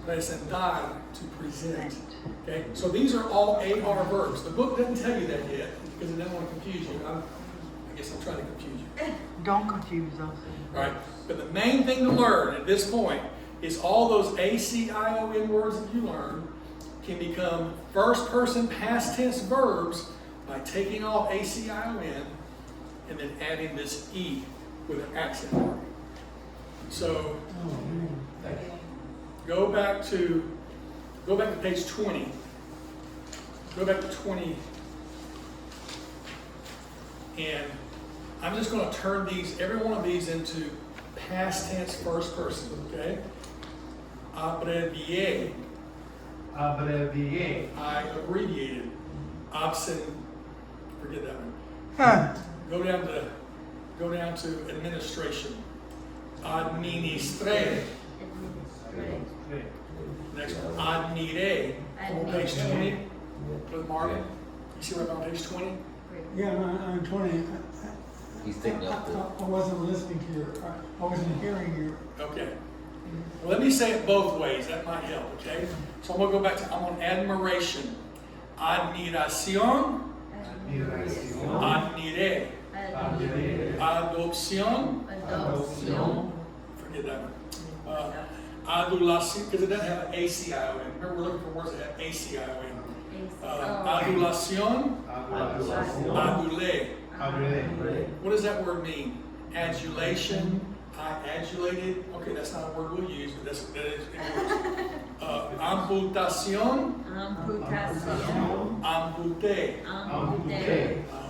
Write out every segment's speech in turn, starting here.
presentar, to present. Okay, so these are all AR verbs. The book doesn't tell you that yet because it doesn't want to confuse you. I guess I'm trying to confuse you. Don't confuse us. Right? But the main thing to learn at this point is all those ACION words that you learn can become first person past tense verbs by taking off ACION and then adding this E with an accent mark. So go back to page 20. Go back to 20. And I'm just going to turn every one of these into past tense first person, okay? Abrevié. Abrevié. I abbreviated. Forget that one. Huh. Go down to administration. Administré. Next one. Admiré. On page 20. With Mark. You see right on page 20? Yeah, on 20. He's taking up the. I wasn't listening to you. I wasn't hearing you. Okay. Well, let me say it both ways. That might help, okay? So I'm going to go back to, I'm on admiration. Admiración. Admiré. Adopción. Forget that one. Adulación, because it doesn't have an ACION. Remember, we're looking for words that have ACION. Adulación. Adulé. What does that word mean? Adulation. I adulated. Okay, that's not a word we'll use, but that is it works. Amputación. Amputé. I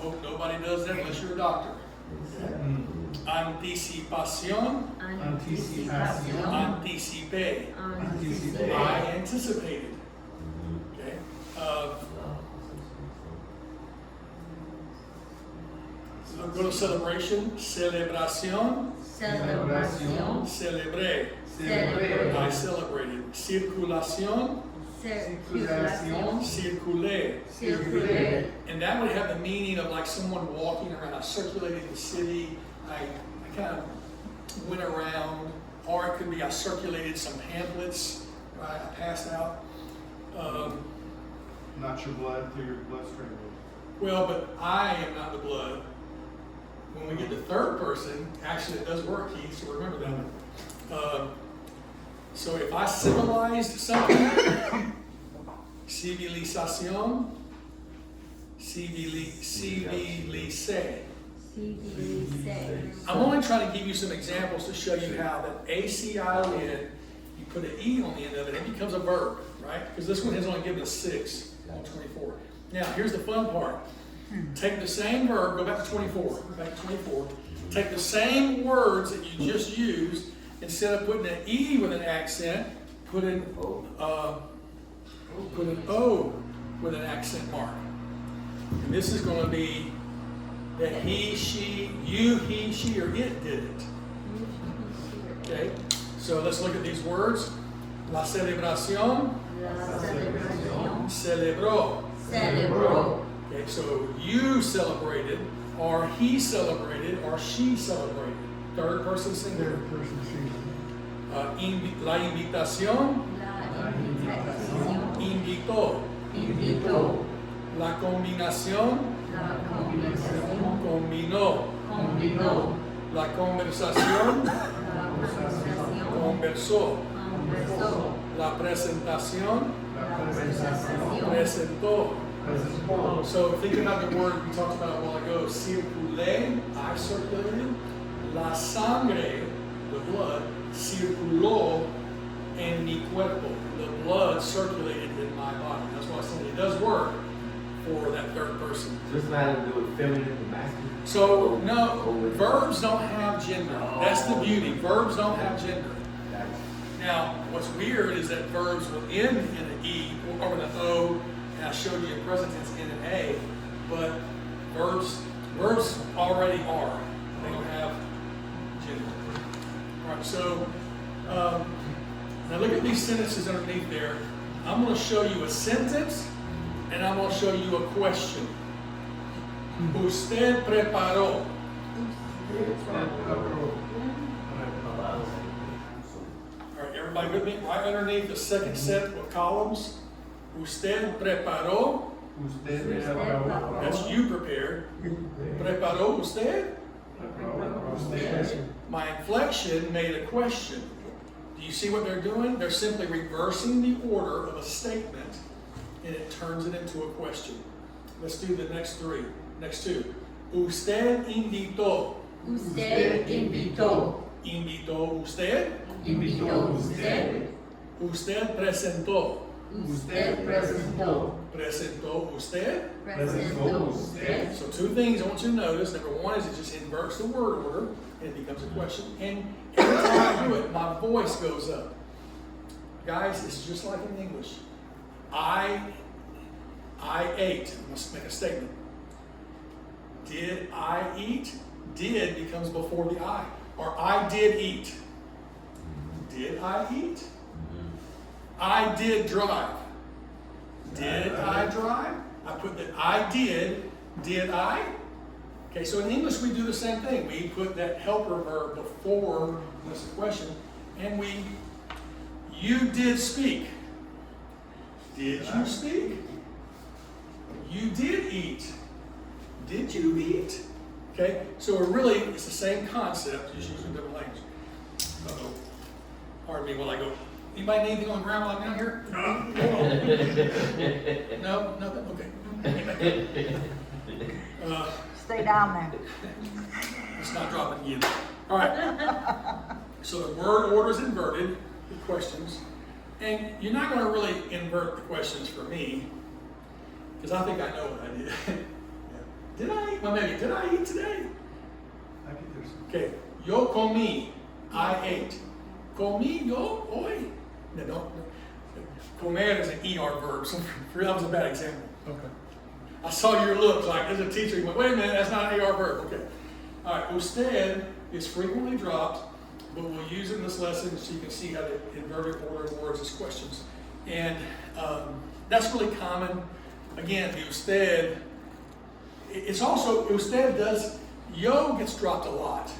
hope nobody does that unless you're a doctor. Anticipación. Anticipé. I anticipated. Okay. So go to celebration. Celebración. Celebré. I celebrated. Circulación. Circulé. And that would have the meaning of like someone walking around. I circulated the city. I kind of went around. Or it could be I circulated some pamphlets. Right? I passed out. Not your blood through your bloodstream. Well, but I am not the blood. When we get to third person, actually it does work, Keith, so remember that one. So if I civilized something, civilización, civilicé. I'm only trying to give you some examples to show you how that ACION, you put an E on the end of it, it becomes a verb, right? Because this one has only given us 6 on 24. Now, here's the fun part. Take the same verb, go back to 24, go back to 24. Take the same words that you just used, instead of putting an E with an accent, put an O with an accent mark. And this is going to be that he, she, you, he, she, or it did it. Okay, so let's look at these words. La celebración. Celebró. Okay, so you celebrated, or he celebrated, or she celebrated. Third person singular. Third person singular. La invitación. Invitó. La combinación. Combinó. La conversación. Conversó. La presentación. Presentó. So think about the word we talked about a while ago. Circulé, I circulated. La sangre, the blood, circuló en mi cuerpo. The blood circulated in my body. That's why I said it does work for that third person. Does this not have to do with feminine and masculine? So, no, verbs don't have gender. That's the beauty. Verbs don't have gender. Now, what's weird is that verbs will end in an E or with an O, and I showed you in present tense in an A, but verbs already are. They don't have gender. All right, so now look at these sentences underneath there. I'm going to show you a sentence, and I'm going to show you a question. Usted preparó. All right, Everybody with me? Right underneath the second set of columns. Usted preparó. Usted That's you prepared. Preparó usted? Usted. My inflection made a question. Do you see what they're doing? They're simply reversing the order of a statement, and it turns it into a question. Let's do the next three. Next two. Usted invitó. Usted invitó. Invitó usted. Invitó usted. Usted presentó. Usted presentó. Presentó usted. Presentó usted. So two things I want you to notice. Number one is it just inverts the word order and it becomes a question. And every time I do it, my voice goes up. Guys, it's just like in English. I ate. I must make a statement. Did I eat? Did becomes before the I. Or I did eat. Did I eat? I did drive. Did I drive? I put that I did. Did I? Okay, so in English we do the same thing. We put that helper verb before this question, and you did speak. Did you speak? You did eat. Did you eat? Okay, so it's the same concept, just using different language. Uh-oh. Pardon me while I go. Anybody need anything on the ground while I'm down here? No? Nothing? Okay. Stay down there. Let's not drop it again. All right. So the word order is inverted, the questions. And you're not going to really invert the questions for me, because I think I know what I did. Did I eat? Well, maybe. Did I eat today? I get there's Okay. Yo comí. I ate. Comí yo hoy. No. Comer is an ER verb. So that was a bad example. Okay. I saw your looks like, as a teacher, you went, wait a minute, that's not an ER verb. Okay. All right. Usted is frequently dropped, but we'll use it in this lesson so you can see how the inverted order of words is questions. And that's really common. Again, the usted. It's also, usted does, yo gets dropped a lot.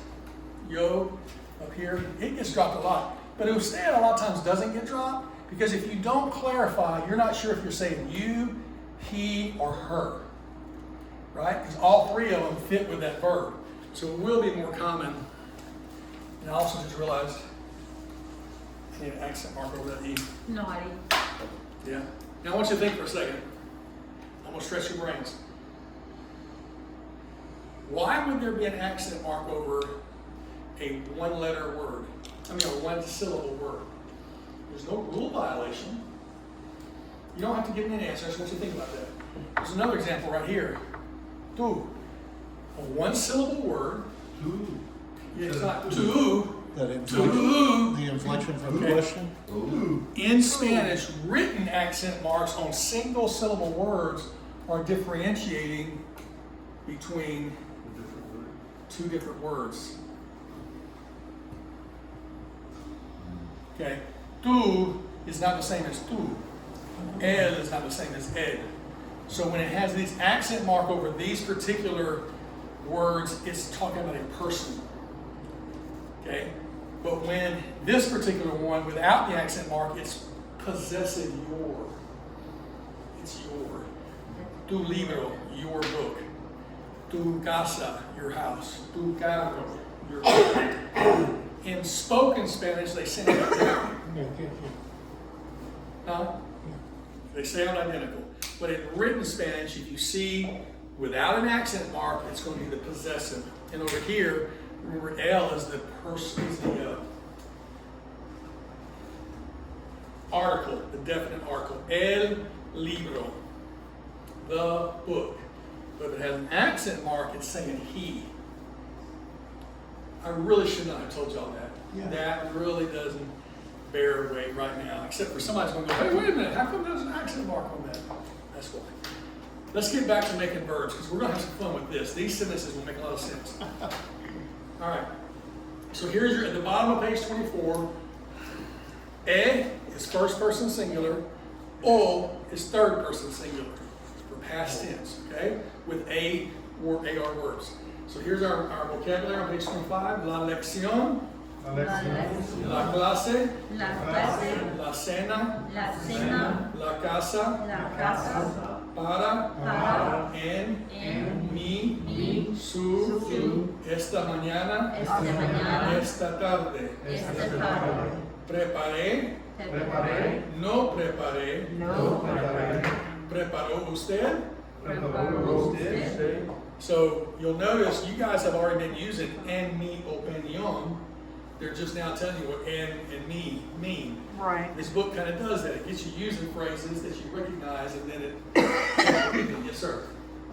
Yo up here, it gets dropped a lot. But usted a lot of times doesn't get dropped because if you don't clarify, you're not sure if you're saying you, he, or her. Right? Because all three of them fit with that verb. So it will be more common. And I also just realized I need an accent mark over that E. Naughty. Yeah. Now I want you to think for a second. I'm going to stretch your brains. Why would there be an accent mark over a one-letter word? I mean, a one-syllable word. There's no rule violation. You don't have to give me an answer. I just want you to think about that. There's another example right here. Tu. A one-syllable word. Two. Yeah, it's not tu. That inflection, Tu. the inflection for the Okay. question? Ooh. In Spanish, written accent marks on single-syllable words are differentiating between two different words. Okay, tu is not the same as tu. El is not the same as ed. So when it has this accent mark over these particular words, it's talking about a person. Okay, but when this particular one without the accent mark, it's possessive your. It's your. Tu libro, your book. Tu casa, your house. Tu carro, your car. In spoken Spanish, they sound identical. Huh? They sound identical. But in written Spanish, if you see without an accent mark, it's going to be the possessive. And over here, remember el is the person, is the article, the definite article. El libro, the book. But if it has an accent mark, it's saying he. I really should not have told y'all that. Yeah. That really doesn't bear weight right now, except for somebody's going to go, hey, wait a minute, how come there's an accent mark on that? That's why. Let's get back to making verbs, because we're going to have some fun with this. These sentences will make a lot of sense. All right. So here's at the bottom of page 24. E is first person singular. O is third person singular for past tense, okay? With AR verbs. So here's our vocabulary on page 25. La lección La lección. la clase, La clase. la cena, La cena. la casa, La casa. para, en, mi, su, esta mañana, Esta mañana. esta tarde. Esta tarde. Preparé, Preparé. no preparé, No. preparó usted. Preparó usted. So you'll notice you guys have already been using en mi opinion. They're just now telling you what en and me mean. Right. This book kind of does that. It gets you using phrases that you recognize and then it. Yes, sir.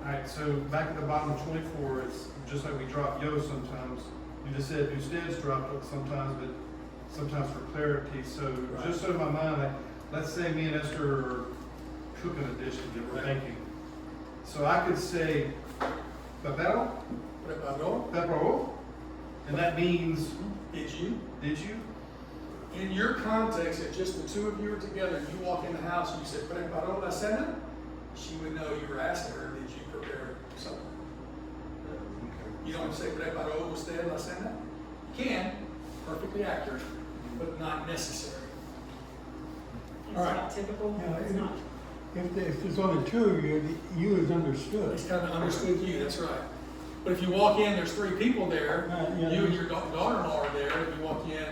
Alright, so back at the bottom of 24, it's just like we drop yo sometimes. You just said ustedes dropped it sometimes, but sometimes for clarity. So just so in my mind, like, let's say me and Esther are cooking a dish that we're making. So I could say, Preparó, Preparó. preparó, and that means, Did you? did you? In your context, if just the two of you are together, and you walk in the house and you said, Preparó la cena, she would know you were asking her, did you prepare something? You don't say, Preparó usted la cena? You can, perfectly accurate, but not necessary. It's All right. not typical, Yeah, it's not. If there's only two of you, the you is understood. It's kind of understood you, that's right. But if you walk in, there's three people there, Yeah. you and your daughter-in-law are there, if you walk in,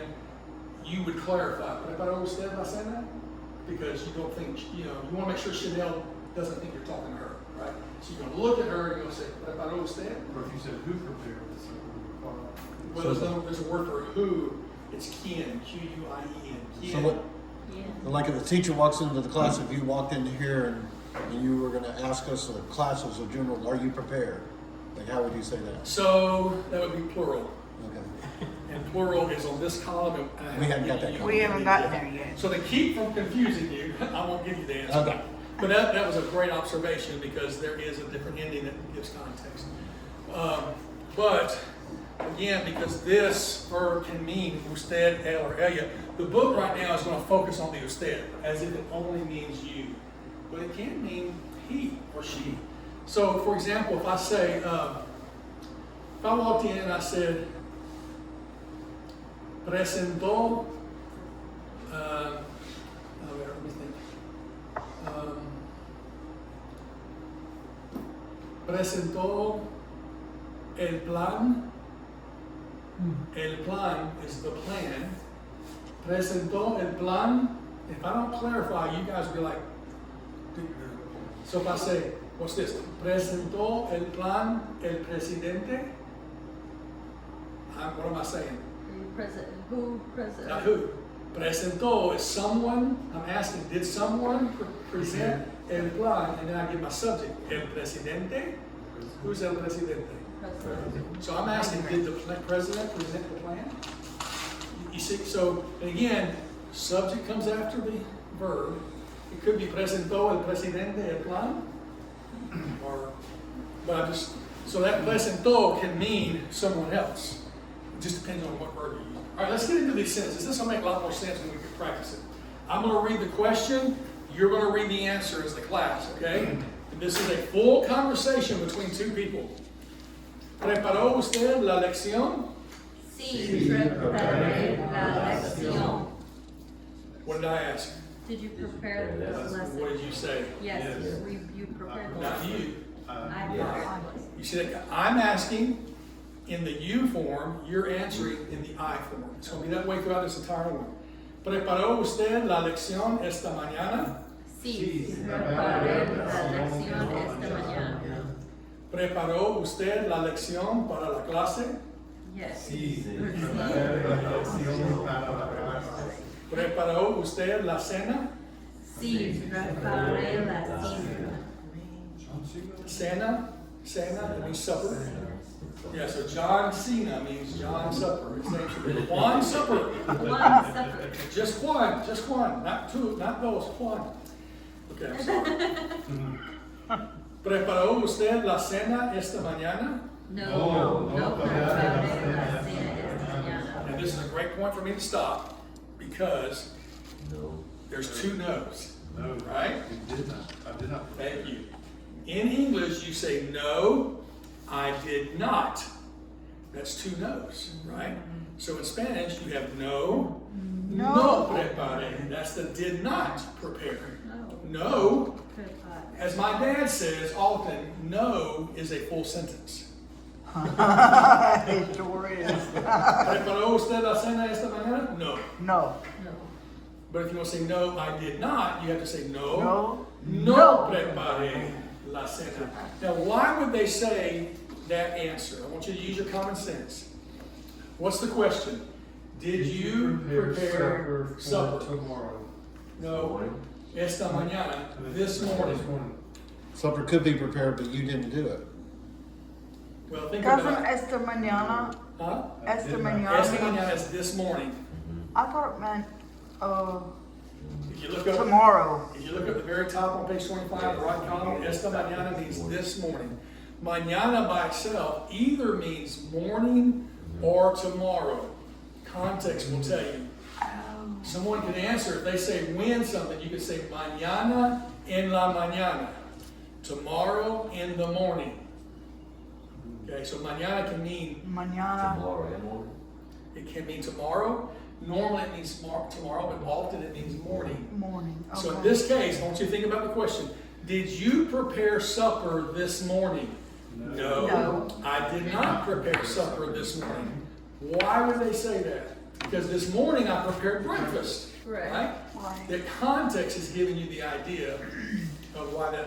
you would clarify, Preparó usted la cena? Because you don't think, you want to make sure Chanel doesn't think you're talking to her, right? So you're going to look at her and you're going to say, Preparó usted? Or if you said who prepared this, it would require. Well, there's a word for who, it's quien, Q-U-I-E-N. So what, like if a teacher walks into the class, if you walked into here and you were gonna ask us, the class as a general, are you prepared? Like, how would you say that? So that would be plural. Okay. And plural is on this column. We haven't got that We haven't gotten there yet. So to keep from confusing you, I won't give you the answer. Okay. But that was a great observation because there is a different ending that gives context. But again, because this verb can mean usted, él, or ella, the book right now is going to focus on the usted as if it only means you. But it can mean he or she. So, for example, if I say, if I walked in and I said, presentó, a ver, let me think. Presentó el plan. El plan is the plan. Presentó el plan. If I don't clarify, you guys will be like, so if I say, what's this? Presentó el plan el presidente. What am I saying? Who present? Now who? Presentó is someone. I'm asking, did someone present el plan? And then I give my subject. El presidente. Who's el presidente? President. So I'm asking, did the president present the plan? You see, so again, subject comes after the verb. It could be presentó el presidente el plan, or, but I just, so that presentó can mean someone else. It just depends on what verb you use. All right, let's get into these sentences. This will make a lot more sense when we can practice it. I'm going to read the question. You're going to read the answer as the class, okay? And this is a full conversation between two people. ¿Preparó usted la lección? Sí, preparé la lección. What did I ask? Did you prepare this lesson? What did you say? Yes, you prepared the Not lesson. you. I prepared the lesson. You see that? I'm asking in the you form, you're answering in the I form. It's going to be that way throughout this entire one. ¿Preparó usted la lección esta mañana? Sí, preparé la lección esta mañana. ¿Preparó usted la lección para la clase? Yes. Sí. Sí. ¿Preparó usted la cena? Sí, preparé la cena. Cena? Cena, it means supper. Yeah, so John Cena means John Supper. His name should be Juan Supper. One supper. Just one, not two, not those, Juan. Okay, I'm sorry. ¿Preparó usted la cena esta mañana? No, no preparé la cena esta mañana. And this is a great point for me to stop because No. there's two no's, No, right? you did not. I did not. Thank you. In English, you say, no, I did not. That's two no's, right? So in Spanish, you have no No. preparé. That's the did not prepare. No. No, Prepare. as my dad says often, no is a full sentence. It sure is. ¿Preparó usted la cena esta mañana? No. No. No. But if you want to say no, I did not, you have to say no. No. No preparé la cena. Now, why would they say that answer? I want you to use your common sense. What's the question? Did you prepare supper? Tomorrow. No. Esta mañana, this morning. Supper could be prepared, but you didn't do it. Well, think Doesn't about it. esta mañana, Huh? esta Esta mañana, mañana is this morning. I thought it meant, If you look up, tomorrow. if you look at the very top on page 25, the right column, esta mañana means this morning. Mañana by itself either means morning or tomorrow. Context will tell you. Someone can answer, if they say when something, you can say mañana en la mañana. Tomorrow in the morning. Okay, so mañana can mean, Mañana. Tomorrow, that morning. it can mean tomorrow. Normally it means tomorrow, but often it means morning. Morning. So in Okay. this case, I want you to think about the question. Did you prepare supper this morning? No. I did not prepare supper this morning. Why would they say that? Because this morning I prepared breakfast, Right. right? Right. The context is giving you the idea of why that.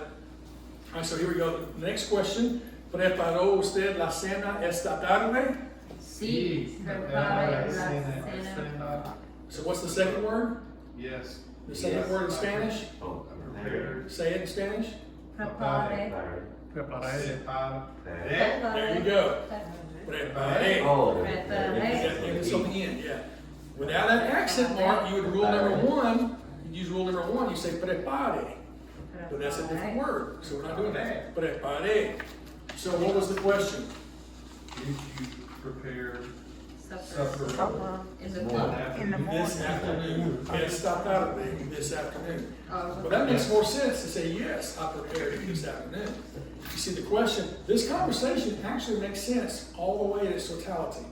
All right, so here we go. The next question. ¿Preparó usted la cena esta tarde? Sí. Prepare la cena. So what's the second word? Yes. The second word in Spanish? Oh, prepared. Say it in Spanish. Prepare. Separa. There you go. Preparé. Oh. Preparé. Into something in, yeah. Without that accent mark, you would rule number one. You'd use rule number one. You say prepare, but that's a different word. So we're not doing that. Prepare. So what was the question? Did you prepare Supper. Supper In the Morning. club. in the This morning. afternoon. Esta tarde. This afternoon. Oh, Well, that makes more sense to say yes. I prepared it this afternoon. You see the question. This conversation actually makes sense all the way in its totality.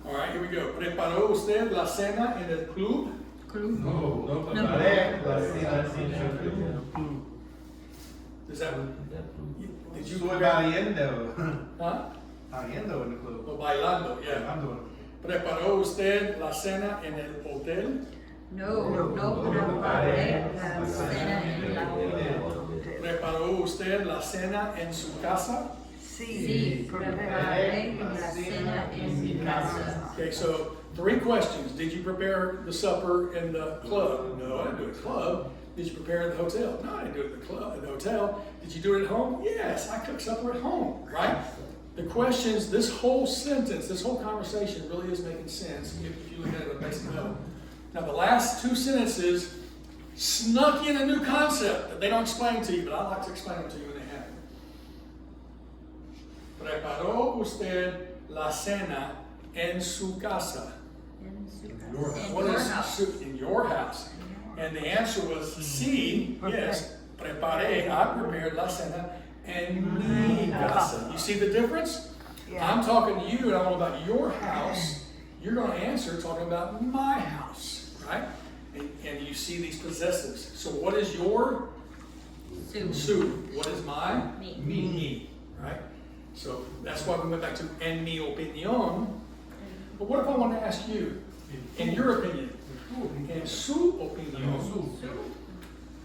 All right, here we go. ¿Preparó usted la cena en el club? Club. No, No. preparé la cena en el club. Does that? Did you Estoy prepare? bailando. Huh? Bailando en el club. O bailando, yeah. Bailando. ¿Preparó usted la cena en el hotel? No. No prepare la cena en la hotel. ¿Preparó usted la cena en su casa? Sí. Prepare la cena en mi casa. Okay, so 3 questions. Did you prepare the supper in the club? No, I didn't do it at the club. Did you prepare it at the hotel? No, I didn't do it at the club, at the hotel. Did you do it at home? Yes, I cooked supper at home, right? The questions, this whole sentence, this whole conversation really is making sense if you look at it at a basic level. Now, the last 2 sentences snuck in a new concept that they don't explain to you, but I like to explain them to you when they happen. ¿Preparó usted la cena en su casa? In su Your casa. house. In What your is house. in your house? And the answer was sí, yes. Preparé, I prepared la cena en mi casa. You see the difference? Yeah. I'm talking to you and I'm all about your house. You're going to answer talking about my house, right? And you see these possessives. So what is your? Su. Su. What is my? Me. Me, right? So that's why we went back to en mi opinión. But what if I want to ask you, in your opinion, en su opinión,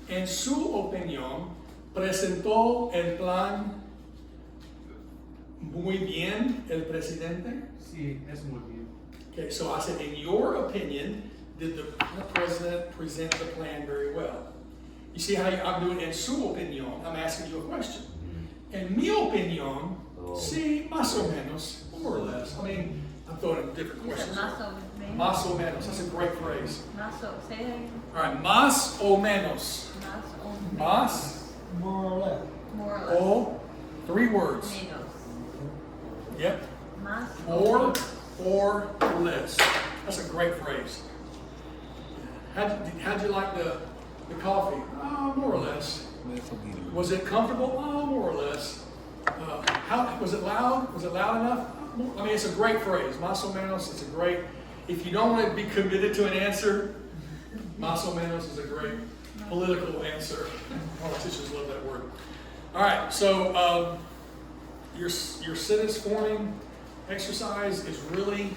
en su opinión, presentó el plan muy bien el presidente? Sí, es muy bien. Okay, so I said, in your opinion, did the president present the plan very well? You see how I'm doing en su opinión? I'm asking you a question. En mi opinión, sí, más o menos, more or less. I mean, I'm throwing in different You said questions. más o menos. Más o menos. That's a great phrase. Más o, say it again. All right, más o menos. Más o menos. Más More or less. More or less. o 3 words. Menos. Yep. Más More or less. That's a great phrase. How'd you like the coffee? Oh, more or less. Was it comfortable? Oh, more or less. How was it loud? Was it loud enough? I mean, it's a great phrase. Más o menos. It's a great if you don't want to be committed to an answer, más o menos is a great political answer. Politicians love that word. All right, so your sentence forming exercise is really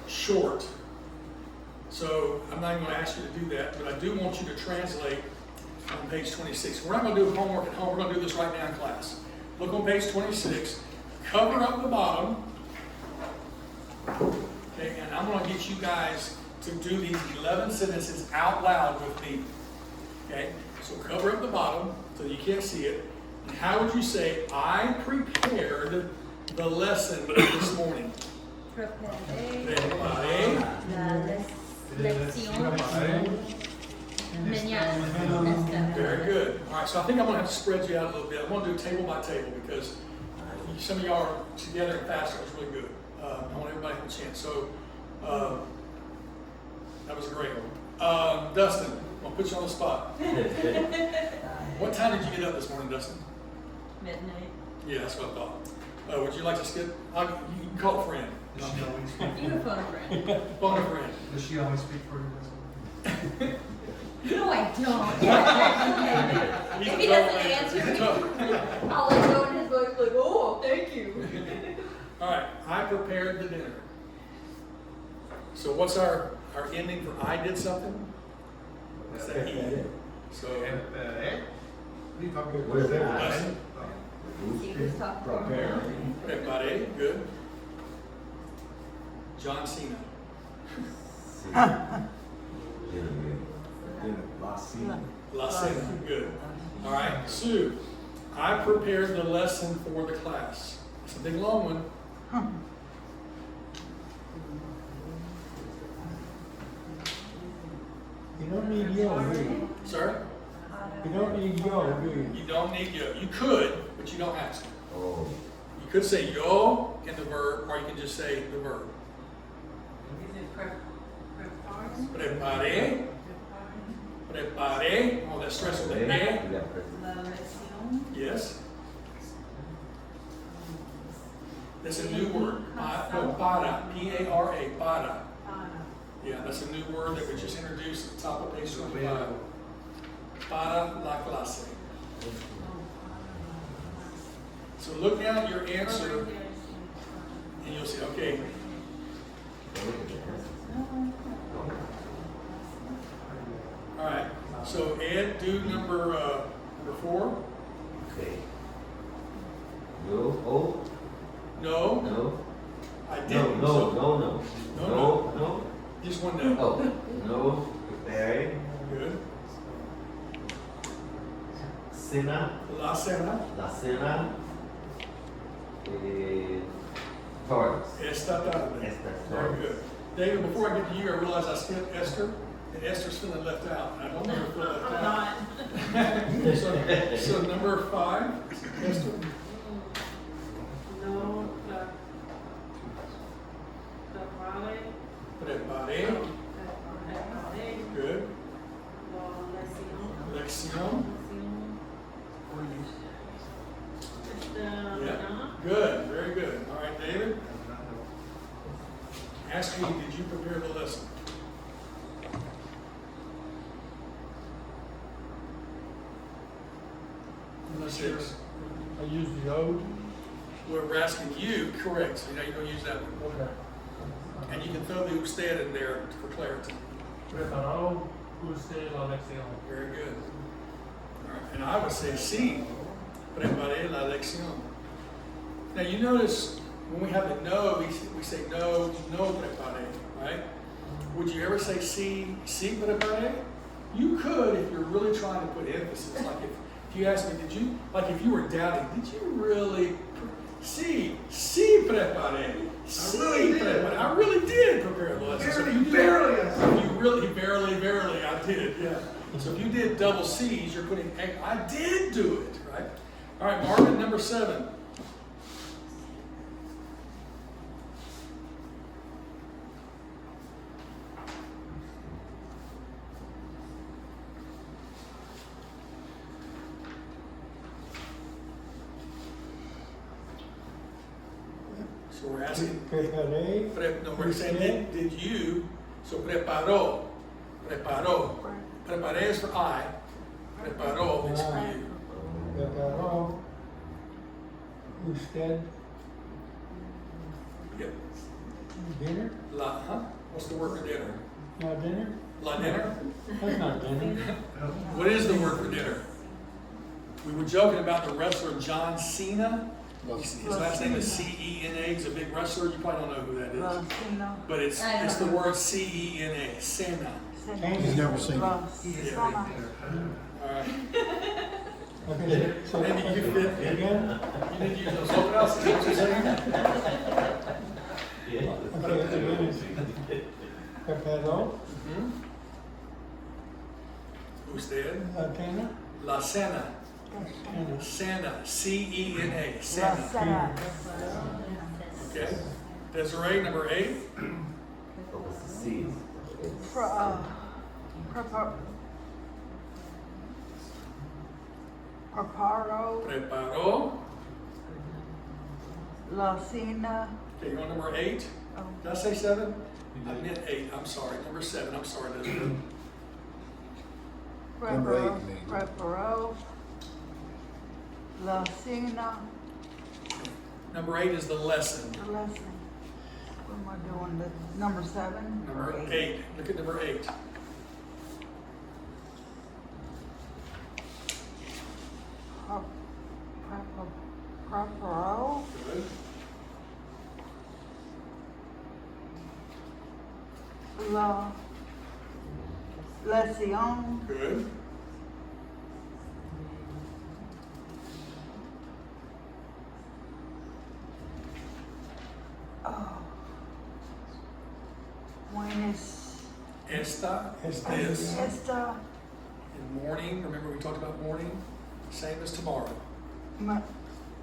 short. So I'm not even going to ask you to do that, but I do want you to translate on page 26. We're not going to do homework at home. We're going to do this right now in class. Look on page 26. Cover up the bottom. Okay, and I'm going to get you guys to do these 11 sentences out loud with me. Okay, so cover up the bottom so you can't see it. And how would you say, I prepared the lesson this morning? Preparé La lección mañana. Very good. All right, so I think I'm going to have to spread you out a little bit. I'm going to do table by table because some of y'all are together and faster. It's really good. I want everybody to have a chance. So that was great. Dustin, I'll put you on the spot. What time did you get up this morning, Dustin? Midnight. Yeah, that's what I thought. Would you like to skip? You can call a friend. Does she always speak? You phone a friend. Phone a friend. Does she always speak for you? No, I don't. If he doesn't answer, I'll let go in his voice like, oh, thank you. All right, I prepared the dinner. So what's our ending for I did something? That's that E. So What are you talking about? What is that? Dustin, He was talking. Prepare. everybody, good. John Cena. La Cena, good. All right, Sue, I prepared the lesson for the class. It's a big long one. You don't need yo, do you? Sir, You don't need yo, do you? you don't need yo. You could, but you don't have to. Oh. You could say yo in the verb, or you can just say the verb. Preparé. Preparé. Oh, that stress on the e. Yes. That's a new word. Para. P-A-R-A. Para. Yeah, that's a new word that we just introduced at the top of page 25. Para la clase. So look down at your answer and you'll see, okay, all right. So Ed, do number 4. Okay. No. Oh. No, No. I No. didn't. No. So No. No. No, No. No. just one no. Oh. No. Prepare. Good. Cena. La cena La cena. Torres. esta tarde. Esta Very tarde. good. David, before I get to you, I realized I skipped Esther, and Esther's feeling left out. And I don't want her to feel left out. So number 5, Esther. No, Preparé. Good. Lección. Yeah. Good. Very good. All right, David. Ask me, did you prepare the lesson? Number 6. I use the O. We're asking you, correct, so now you're going to use that one. Okay. And you can throw the usted in there for clarity. Preparó usted la lección. Very good. All right. And I would say, sí, preparé la lección. Now you notice when we have the no, we say no preparé, right? Would you ever say sí preparé? You could if you're really trying to put emphasis. Like if you asked me, did you, like if you were doubting, did you really, sí preparé. I really did prepare the lesson. So if you Barely. barely, I did, yeah. So if you did double C's, you're putting, I did do it, right? All right, Marvin, number 7. So we're asking, Preparé. no, we're saying, did you, so preparó. Preparé is for I, preparó is for you. Preparó. Usted Yep. dinner? What's the word for dinner? Not dinner? La dinner? That's not dinner. What is the word for dinner? We were joking about the wrestler John Cena. His last name is C-E-N-A. He's a big wrestler. You probably don't know who that is. Latino. But it's the word C-E-N-A. Cena. He's never seen it. All right. Okay, so, Maybe you fit. again? You didn't use those. What else is what you're saying? Yeah. Okay, again is preparó. Usted. Latino. La cena. Cena. Cena. C-E-N-A. La Cena. cena. Okay. Desiree, number 8. What's the C's? Preparo. Preparó. La cena. Okay, you want number 8? Oh. Did I say 7? I meant 8. I'm sorry. Number 7. I'm sorry, Desiree. Number 8, maybe. Preparo. La cena. Number 8 is the lesson. The lesson. What am I doing? The number 7? Number or 8. Look at number 8. Preparo. Good. La Lesion. Good. Oh. Buenos. Esta is this. Esta. In morning, remember we talked about morning? Same as tomorrow.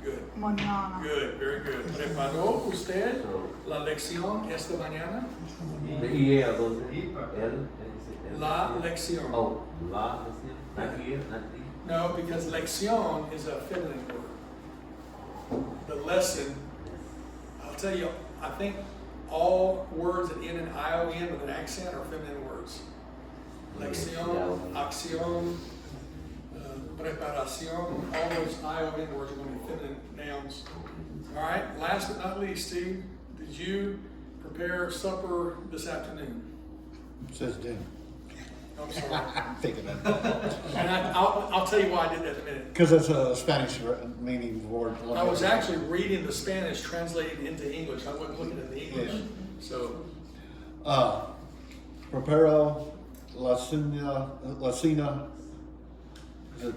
Good. Mañana. Good. Very good. ¿Preparó usted So, la lección esta mañana? the EA are those L? La lección. Oh, la, not E, not D. No, because lección is a feminine word. The lesson, I'll tell you, I think all words that end in I-O-N with an accent are feminine words. Lección, acción, preparación, all those I-O-N words are going to be feminine nouns. All right, last but not least, Steve, did you prepare supper this afternoon? It says dinner. I'm sorry. I'm thinking that. And I'll tell you why I did that in a minute. Because it's a Spanish meaning word. I was actually reading the Spanish translated into English. I wasn't looking at the English. Yeah. So, Preparo la cena, is it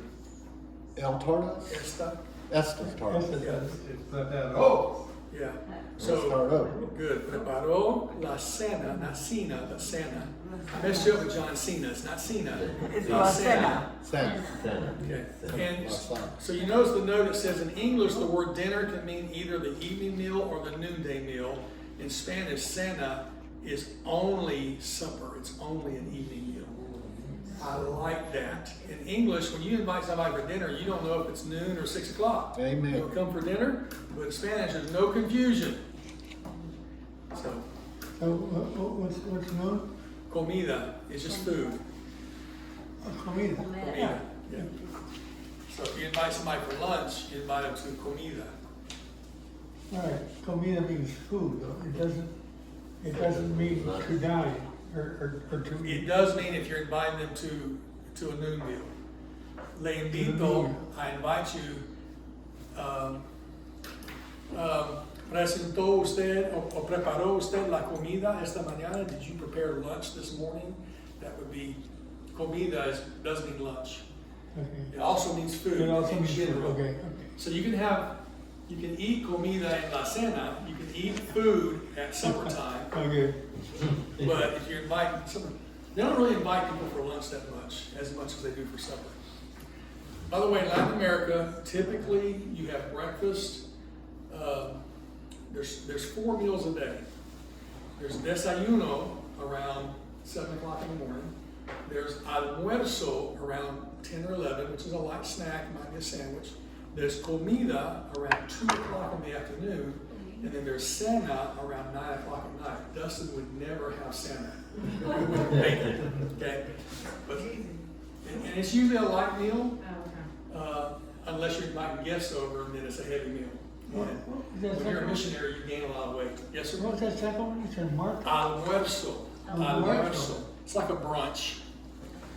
El Tardas? esta, Estes Tardas. Oh, yeah. So, So, good. Preparó la cena, not cena, but cena. I messed you up with John Cena. It's not Cena. It's la cena. Same. Center. Okay. And Lasana. so you notice the note, it says in English the word dinner can mean either the evening meal or the noonday meal. In Spanish, cena is only supper. It's only an evening meal. I like that. In English, when you invite somebody for dinner, you don't know if it's noon or 6 o'clock. Amen. They'll come for dinner, but in Spanish, there's no confusion. So, So, what's known? comida is just food. Comida. Comida. Yeah. So if you invite somebody for lunch, you invite them to comida. All right, comida means food, though. It doesn't mean to dine or to It eat. does mean if you're inviting them to a noon meal. Le invito, I invite you, presentó usted o preparó usted la comida esta mañana? Did you prepare lunch this morning? That would be, comida does mean lunch. Okay. It also means food. It also in means food, general. okay. So you can eat comida en la cena, you can eat food at supper time, Okay. but if you're inviting someone, they don't really invite people for lunch that much, as much as they do for supper. By the way, in Latin America, typically you have breakfast, there's 4 meals a day. There's desayuno around 7 o'clock in the morning. There's almuerzo around 10 or 11, which is a light snack, might be a sandwich. There's comida around 2 o'clock in the afternoon. And then there's Santa around 9 o'clock at night. Dustin would never have Santa. He wouldn't make it, okay? But, and it's usually a light meal, unless you're inviting guests over, and then it's a heavy meal. And when you're a missionary, you gain a lot of weight. Yes, sir? What's that second one? You said Mark? Almuerzo. Almuerzo. It's like a brunch.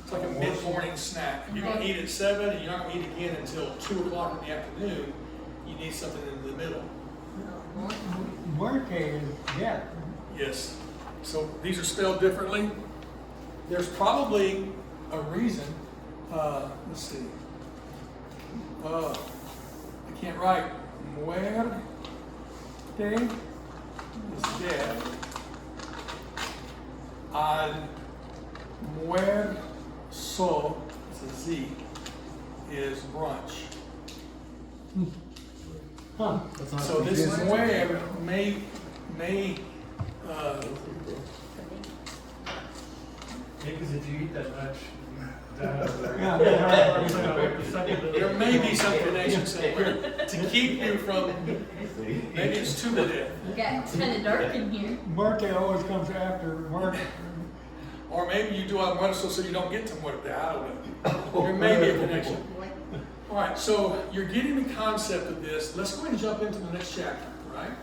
It's like a mid-morning snack. If you're gonna eat at 7 and you're not gonna eat again until 2 o'clock in the afternoon, you need something in the middle. Muerte is death. Yes. So these are spelled differently. There's probably a reason. Let's see. I can't write. Muerte is death. Almuerzo, it's a Z, is brunch. Huh. So this muer may Because if you eat that much, Yeah. there may be some connection somewhere to keep you from, maybe it's too death. We got kind of dark in here. Muerte always comes after Mark. Or maybe you do almuerzo so you don't get to muerte. I don't know. There may be a connection. All right, so you're getting the concept of this. Let's go ahead and jump into the next chapter, right?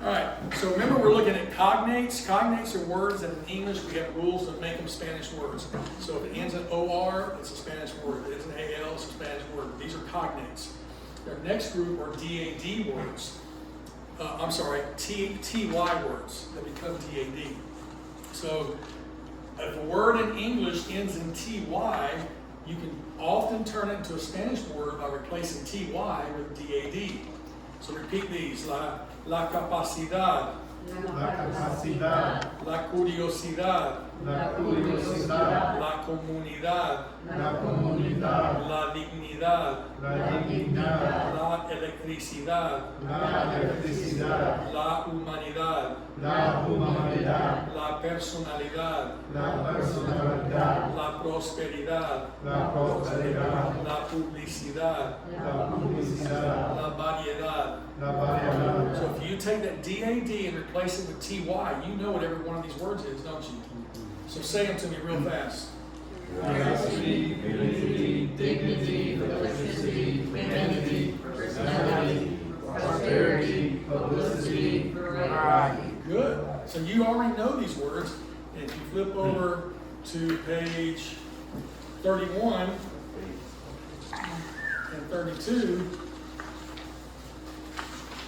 All right, so remember we're looking at cognates. Cognates are words that in English we have rules that make them Spanish words. So if it ends in OR, it's a Spanish word. If it ends in AL, it's a Spanish word. These are cognates. Our next group are DAD words. I'm sorry, TY words that become DAD. So if a word in English ends in TY, you can often turn it into a Spanish word by replacing TY with DAD. So repeat these. La capacidad, la capacidad, la curiosidad, la curiosidad, la comunidad, la comunidad, la dignidad, la dignidad, la electricidad, la electricidad, la humanidad, la humanidad, la personalidad, la personalidad, la prosperidad, la prosperidad, la publicidad, la publicidad, la variedad. la variedad. So if you take that DAD and replace it with TY, you know what every one of these words is, don't you? So say them to me real fast. Diversity, unity, dignity, electricity, humanity, personality, prosperity, publicity, variety. Good. So you already know these words. And if you flip over to page 31 and 32,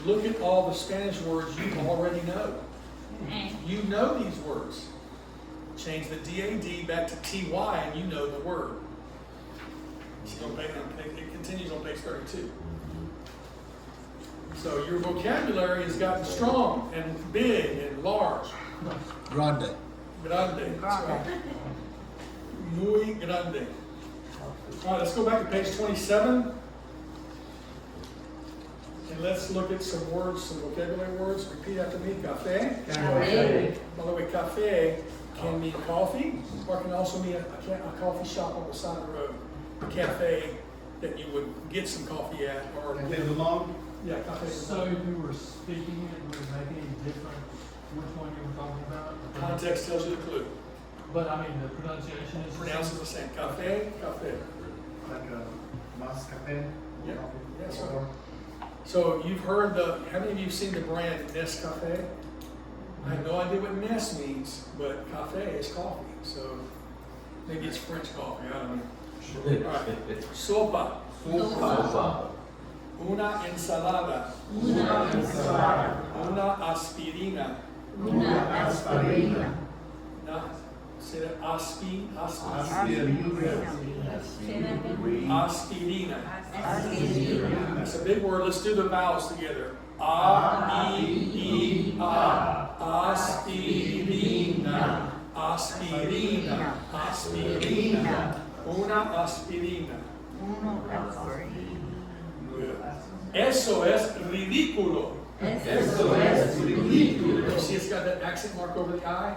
look at all the Spanish words you already know. You know these words. Change the DAD back to TY and you know the word. It continues on page 32. So your vocabulary has gotten strong and big and large. Grande. Grande. That's right. Muy grande. All right, let's go back to page 27. And let's look at some words, some vocabulary words. Repeat after me. Café. Café. By the way, café can mean coffee, or it can also mean a coffee shop on the side of the road. A cafe that you would get some coffee at, or Café Lalonde? yeah, cafe. So if you were speaking it, would it make any difference which one you were talking about? Context tells you the clue. But I mean, the pronunciation is. Pronounce it the same. Cafe, cafe. Like a mas café? Yeah, that's right. So you've heard how many of you have seen the brand Nescafe? I have no idea what Nes means, but cafe is coffee. So maybe it's French coffee, I don't know. All right. Sopa. Sopa. Una ensalada. Una ensalada. Una aspirina. Una aspirina. Now, say that aspirina. Aspirina. That's a big word. Let's do the vowels together. A-E-E-A. Aspirina. Aspirina. Aspirina. Una aspirina. Good. Eso es ridículo. Eso es ridículo. You see it's got that accent mark over the I?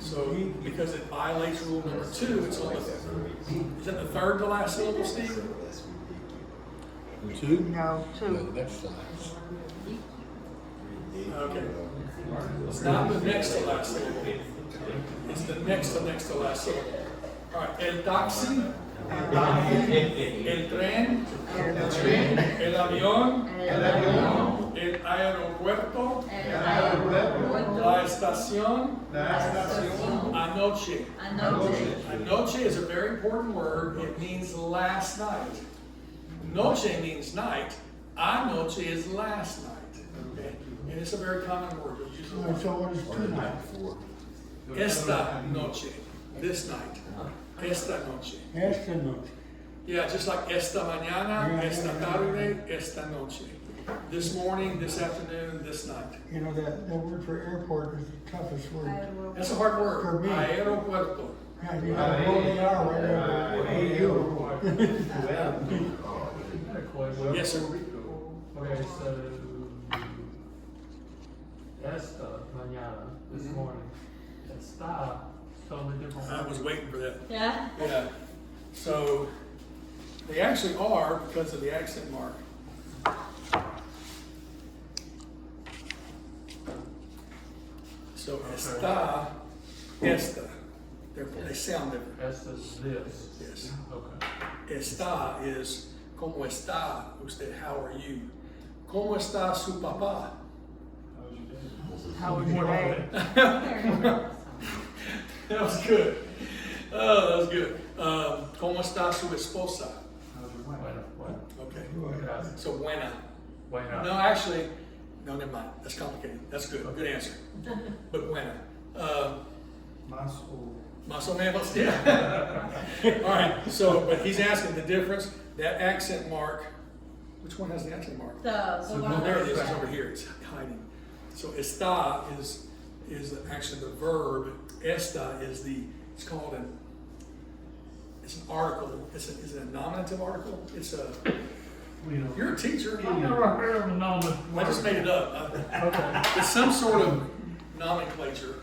So, because it violates rule number 2, it's on the, is that the third to last syllable, Steve? Two? No, Yeah, two. the next class. Okay. It's not the next to last syllable. It's the next to last syllable. All right, el taxi, el tren, el avión, el aeropuerto, la estación, anoche. Anoche is a very important word. It means last night. Noche means night. Anoche is last night. Okay? And it's a very common word. You'll use it a lot. So what is tonight? Esta noche. This night. Esta noche. Esta noche. Yeah, just like esta mañana, Yeah, esta yeah, yeah. tarde, esta noche. This morning, this afternoon, this night. You know, that word for airport is the toughest word. That's a hard For word. me. Aeropuerto. Yeah, you gotta roll the R right over. Hey, you. I had a question. Yes, sir. Okay, so, esta mañana, this Mhm. morning, esta, totally different. I was word. waiting for that. Yeah. Yeah. So they actually are because of the accent mark. So esta, esta. They sound different. Esta's this. Yes. Okay. Está is ¿Cómo está usted? How are you? ¿Cómo está su papá? How was your day? That was good. Oh, that was good. ¿Cómo está su esposa? Bueno, bueno. Okay. Gracias. So buena. Bueno. No, actually, no, never mind. That's complicated. That's good. Good answer. But buena. Más o Más o menos, yeah. All right, so, but he's asking the difference, that accent mark, which one has the accent mark? The Oh, one. there it is, it's over here, it's hiding. So está is actually the verb, esta is it's called it's an article, is it a nominative article? It's a, we know. you're a teacher. I never heard of a nominative. I just made it up. Okay. It's some sort of nomenclature.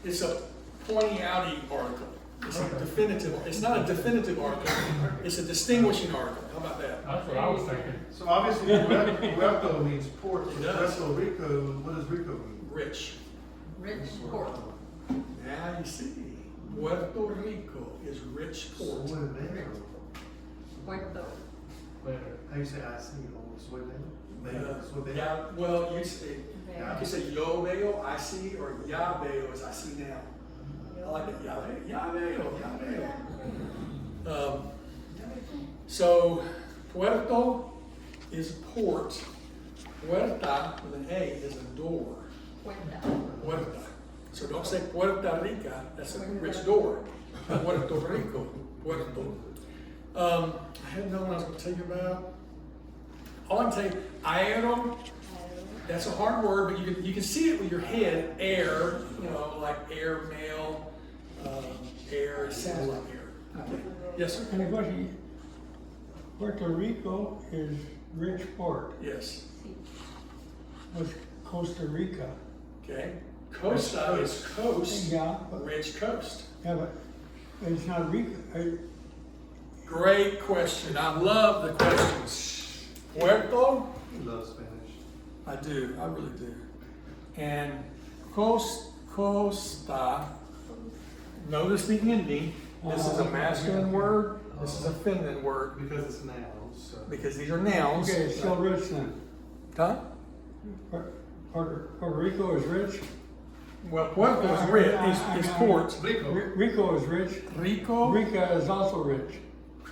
It's a pointing outy article. It's a definitive, it's not a definitive article, it's a distinguishing article. How about that? That's what I was thinking. So obviously, Puerto means port. It does. Puerto Rico, what does Rico mean? Rich. Rich port. Now you see, Puerto Rico is rich port. Suedero. Puerto. Later. How you say I see? Oh, suedero? Suedero? Yeah, well, you can say yo veo, I see, or ya veo is I see now. I like it, ya veo. So, Puerto is port. Puerta with an A is a door. Puerta. Puerta. So don't say Puerto Rica, that's a rich door. Puerto Rico, Puerto. I had another one I was going to tell you about. All I can tell you, aero, that's a hard word, but you can see it with your head. Air, like air mail, air, it sounds like air. Okay. Yes, sir. And of course, Puerto Rico is rich port. Yes. What's Costa Rica? Okay. Costa is coast, Yeah, but, rich coast. yeah, but it's not Rica. Great question. I love the questions. Puerto, He loves Spanish. I do, I really do. And costa, notice the ending. This is a masculine word, this is a feminine word, Because it's nouns, so. because these are nouns. Okay, it's still rich then. Huh? Puerto Rico is rich. Well, Puerto is rich, is port. Rico. Rico is rich. Rico Rica is also rich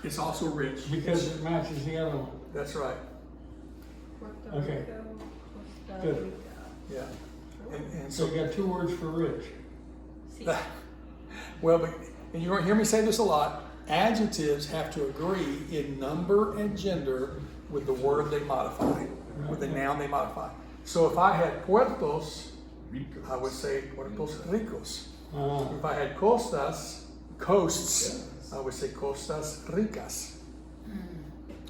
is also rich. because it matches the other one. That's right, Puerto Okay. Rico, Costa Good. Rica. yeah. And So so, you got two words for rich. Sí. well, but and you're gonna hear me say this a lot. Adjectives have to agree in number and gender with the word they modify, with the noun they modify. So if I had puertos, I would say puertos ricos. If I had costas, coasts, I would say costas ricas.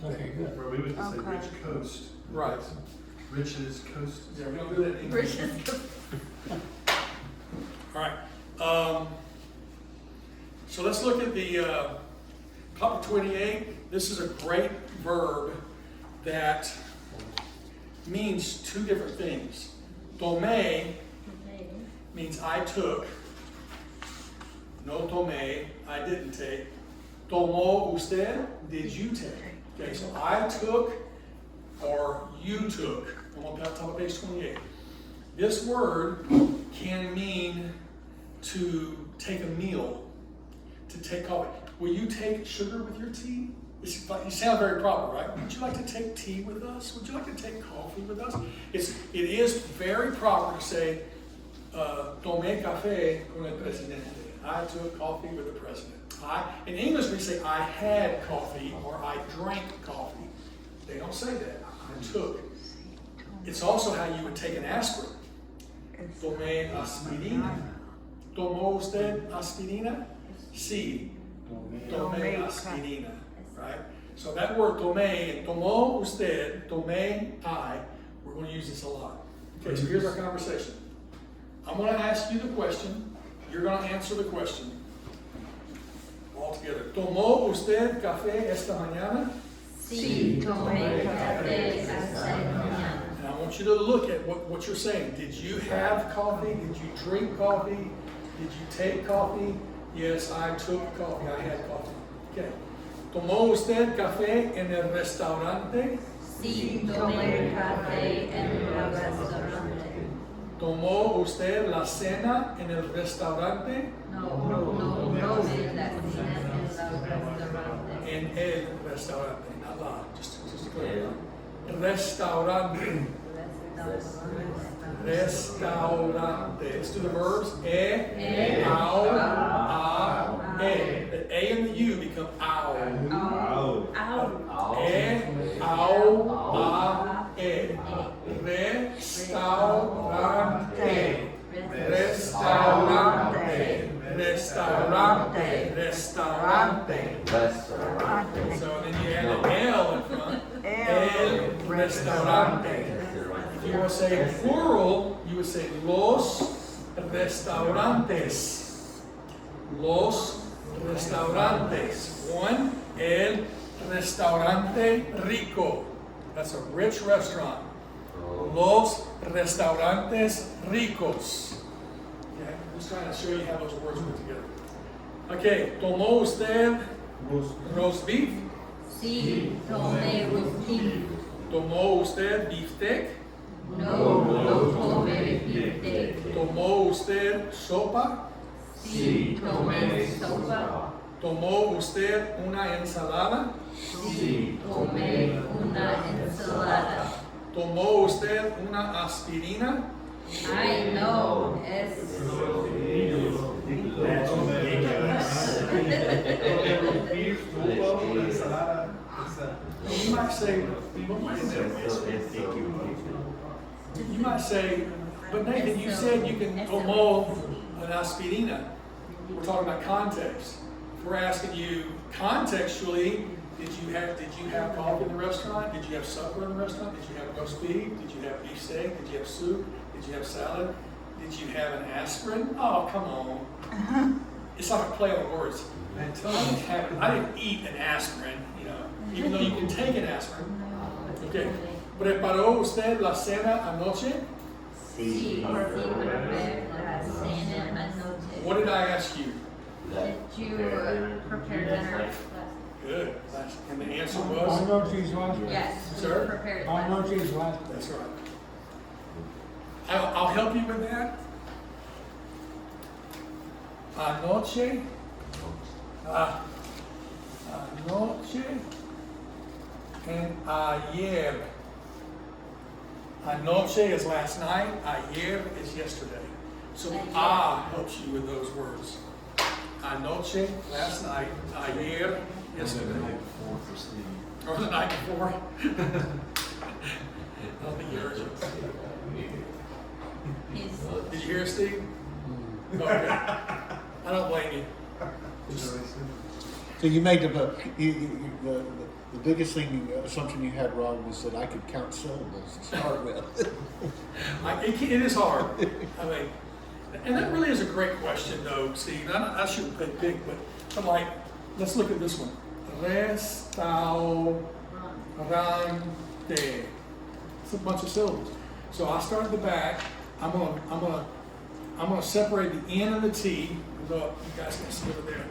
Okay, good. Or we would just say Okay. rich coast. Right. Riches coast. Yeah, we don't do that anymore. Rich is All right. So let's look at the topic 28. This is a great verb. that means two different things. Tomé means I took. No tomé, I didn't take. Tomó usted, did you take? Okay, so I took or you took. I'm on top of page 28. This word can mean to take a meal, to take coffee. Will you take sugar with your tea? You sound very proper, right? Would you like to take tea with us? Would you like to take coffee with us? It is very proper to say, tomé café con el presidente. I took coffee with the president. In English, we say, I had coffee or I drank coffee. They don't say that. I took. It's also how you would take an aspirin. Tomé aspirina. ¿Tomó usted aspirina? Sí. Tomé aspirina. Right? So that word tomé, tomó usted, tomé I, we're going to use this a lot. Okay, so here's our conversation. I'm going to ask you the question. You're going to answer the question. All together. ¿Tomó usted café esta mañana? Sí, tomé café esta mañana. And I want you to look at what you're saying. Did you have coffee? Did you drink coffee? Did you take coffee? Yes, I took coffee. I had coffee. Okay. ¿Tomó usted café en el restaurante? Sí, tomé café en el restaurante. ¿Tomó usted la cena en el restaurante? No tomé la cena en el restaurante. En el restaurante, not la, just to clarify. Restaurante. Restaurante. Let's do the verbs. Ao, a, e. The A and the U become ow. Ow. Ao, a, e. Restaurante. Restaurante. Restaurante. Restaurante. So then you add an L in front. El restaurante. If you want to say plural, you would say los restaurantes. Los restaurantes. One, el restaurante rico. That's a rich restaurant. Los restaurantes ricos. Okay, I'm just trying to show you how those words put together. Okay, ¿tomó usted roast beef? Sí, tomé roast beef. ¿Tomó usted beefsteak? No tomé beefsteak. ¿Tomó usted sopa? Sí, tomé sopa. ¿Tomó usted una ensalada? Sí, tomé una ensalada. ¿Tomó usted una aspirina? I know es You might say, but Nathan, you said you can tomó an aspirina. We're talking about context. We're asking you contextually, did you have coffee in the restaurant? Did you have supper in the restaurant? Did you have roast beef? Did you have beefsteak? Did you have soup? Did you have salad? Did you have an aspirin? Oh, come on. It's like a play on words. I didn't eat an aspirin, even though you can take an aspirin. Okay. ¿Preparó usted la cena anoche? sí, preparé la cena anoche. What did I ask you? Did you prepare dinner? Good. And the answer was? Anoche's last. Yes, we Sir? prepared lunch. Anoche's last. That's right. I'll help you with that. Anoche. Anoche and ayer. Anoche is last night, ayer is yesterday. So helps you with those words. Anoche, last night, ayer, yesterday. Or the night before. I don't think you heard you. Did you hear Steve? Okay. I don't blame you. So you made the biggest assumption you had wrong was that I could count syllables to start with. It is hard. I mean, and that really is a great question, though, Steve. I shouldn't think big, but I'm like, let's look at this one. Restaurante. Restaurante. It's a bunch of syllables. So I start at the back. I'm gonna separate the N and the T. Look, you guys can see over there.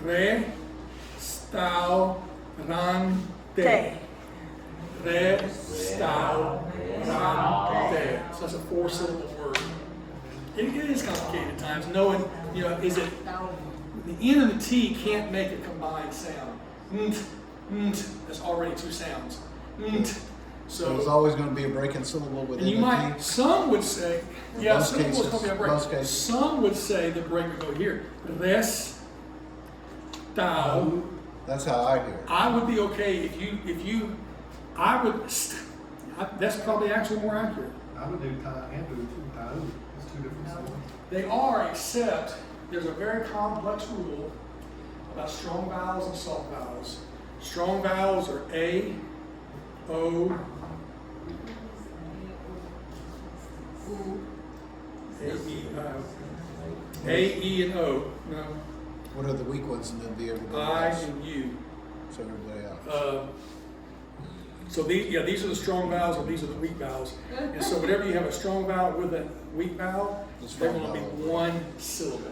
Restaurante. Restaurante. So that's a 4-syllable word. It is complicated at times, knowing, is it, the N and the T can't make a combined sound. That's already 2 sounds. So there's So, always gonna be a breaking syllable and within you the might, T? some would say, yeah, Most syllables cases, don't be a break. most cases. Some would say the break would go here. Restau. That's how I hear it. I would be okay if you, that's probably actually more accurate. I would do tie and do too, tie. It's 2 different sounds. They are, except there's a very complex rule about strong vowels and soft vowels. Strong vowels are A, O, A, E, and O. No, What are the weak ones and then be everybody I else? and U. So everybody else. So these are the strong vowels and these are the weak vowels. And so whenever you have a strong vowel with a weak vowel, The they're strong going to be vowel. 1 syllable.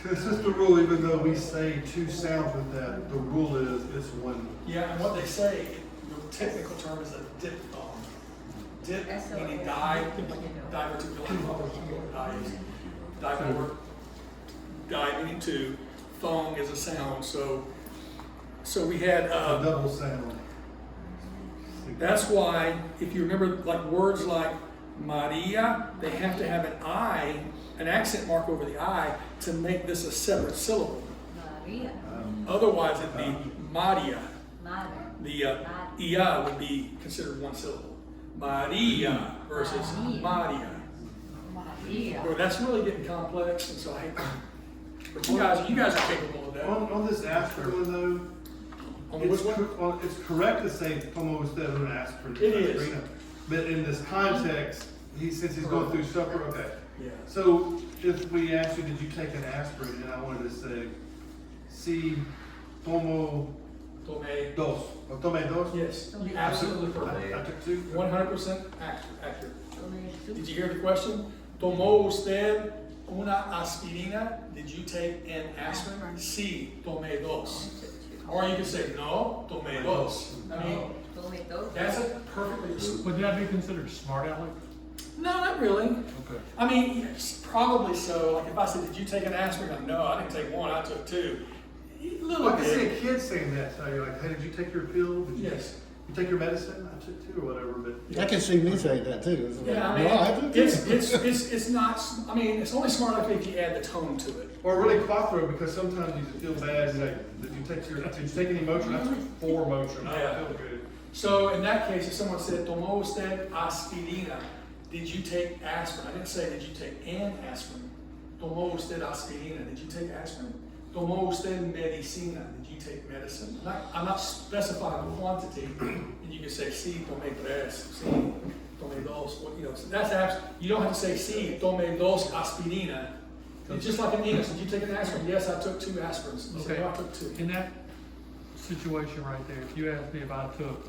So it's just the rule, even though we say 2 sounds with that, the rule is it's 1. Yeah, and what they say, the technical term is a diphthong. Dip meaning diverticulate, die meaning 2, thong is a sound. So we had, A double sound. that's why if you remember like words like Maria, they have to have an accent mark over the I to make this a separate syllable. Maria, Otherwise it'd be Maria. Mother, The ia would be considered 1 syllable. Maria versus Maria. Maria. Well, that's really getting complex, and so I hate. But you guys are capable of that. On this aspirin one though, On which one? it's correct to say como usted un aspirin. It is. But in this context, since he's going through supper, okay. Yeah. So if we asked you, did you take an aspirin, and I wanted to say, si tomo Tome. dos, or tome dos? Yes, absolutely correct. I took 2. 100% accurate. Did you hear the question? Tomó usted una aspirina? Did you take an aspirin? Sí, tomé dos. Or you can say, no, tomé dos. I mean, that's a perfectly. Would that be considered smart aleck? No, not really. Okay. I mean, yes, probably so. Like if I said, did you take an aspirin? Like, no, I didn't take 1, I took 2. A little Well, I can see bit. a kid saying that, so you're like, hey, did you take your pill? Did you, Yes. you take your medicine? I took 2 or whatever, but. I can see me saying that too. It's like, Yeah, I no, I mean, did it's not, I mean, it's only smart enough if you add the tone to it. Or really quattro, because sometimes you feel bad, you're like, did you take any Motrin? I took 4 Motrin, I Yeah. don't feel good. So in that case, if someone said, tomó usted aspirina, did you take aspirin? I didn't say, did you take an aspirin? Tomó usted aspirina, did you take aspirin? Tomó usted medicina, did you take medicine? I'm not specifying the quantity, and you can say, sí, tomé 3, sí, tomé 2, so that's you don't have to say, sí, tomé 2 aspirina. It's just like in English, did you take an aspirin? Yes, I took 2 aspirins. You say, Okay. no, I took 2. In that situation right there, if you asked me if I took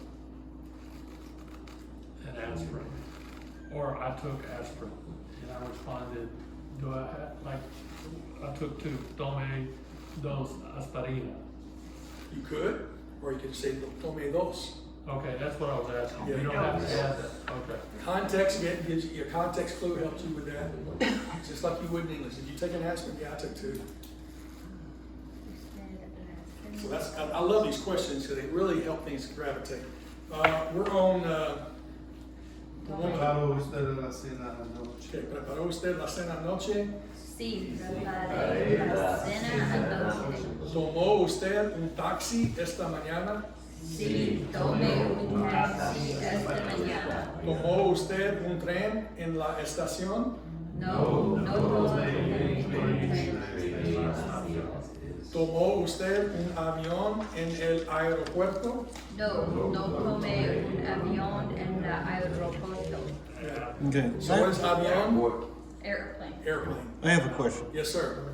an aspirin, or I took aspirin, and I responded, do I have, like, I took 2, tome dos aspirina. You could, or you could say, tomé 2. Okay, that's what I was asking. Yeah. You don't have to add that, okay. Context gives you, your context clue helps you with that. Just like you would in English. If you take an aspirin, yeah, I took 2. So I love these questions because they really help things gravitate. We're on, the one with- Claro, usted en la cena anoche. okay, preparó usted la cena anoche. Sí, preparé la cena anoche. Tomó usted un taxi esta mañana. Sí, tomé un taxi esta mañana. Tomó usted un tren en la estación. No, no tomé un tren. Tomó usted un avión en el aeropuerto. No, no tomé un avión en el aeropuerto. Yeah. Okay. So what is avión? Airplane. Airplane. I have a question. Yes, sir.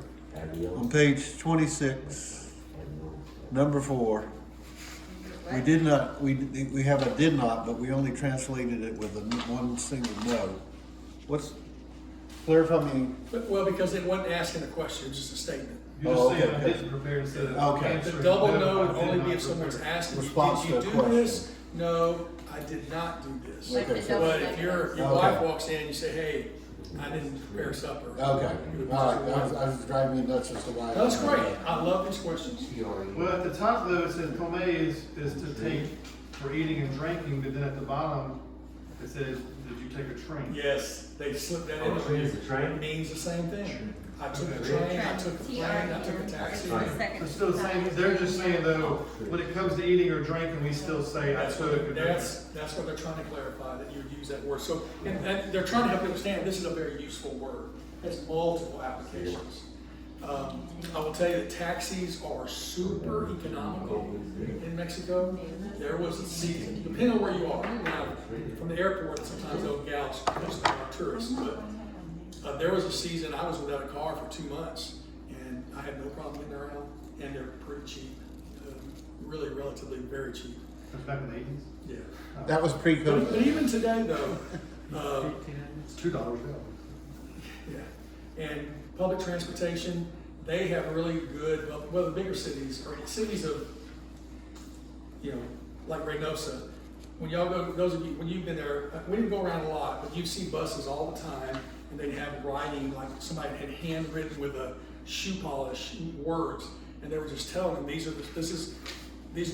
On page 26, number 4, We did not, we have a did not, but we only translated it with one single no. What's, clarify me, Well, because it wasn't asking a question, it was just a statement. You just Oh, saying, okay. I didn't prepare to say that. Okay. The Answering double no, no I would did only not be if someone's prepare. asking, Response did to you a do question. this? No, I did not do this. Like the Okay, so- double But if your negatives. wife Okay. walks in and you say, hey, I didn't prepare supper. okay, You all would right, just- I was driving me nuts as to why. That's great, I love these questions. Well, at the top though, it says come is to take for eating and drinking, but then at the bottom, it says, did you take a train? Yes, they slipped that Oh, in. train is a train? It means the same thing. I took a Okay. train, I took a plane, I took a taxi. It's still the same, they're just saying though, when it comes to eating or drinking, we still say I That's took. what, that's what they're trying to clarify, that you would use that word. So, and they're trying to help you understand, this is a very useful word. It has multiple applications. I will tell you that taxis are super economical in Mexico. There was a season, depending on where you are. Now, from the airport, sometimes they'll gouge because they're not tourists, but there was a season I was without a car for 2 months, and I had no problem getting around, and they're pretty cheap. Really, relatively very cheap. That's back in the eighties? Yeah. That was But pre-COVID. even today, though, It's $2 now. yeah, and public transportation, they have really good, well, the bigger cities, or cities of, you know, like Reynosa, when y'all go, those of you, when you've been there, we didn't go around a lot, but you see buses all the time, and they'd have writing, like somebody had handwritten with a shoe polish words, and they were just telling them, these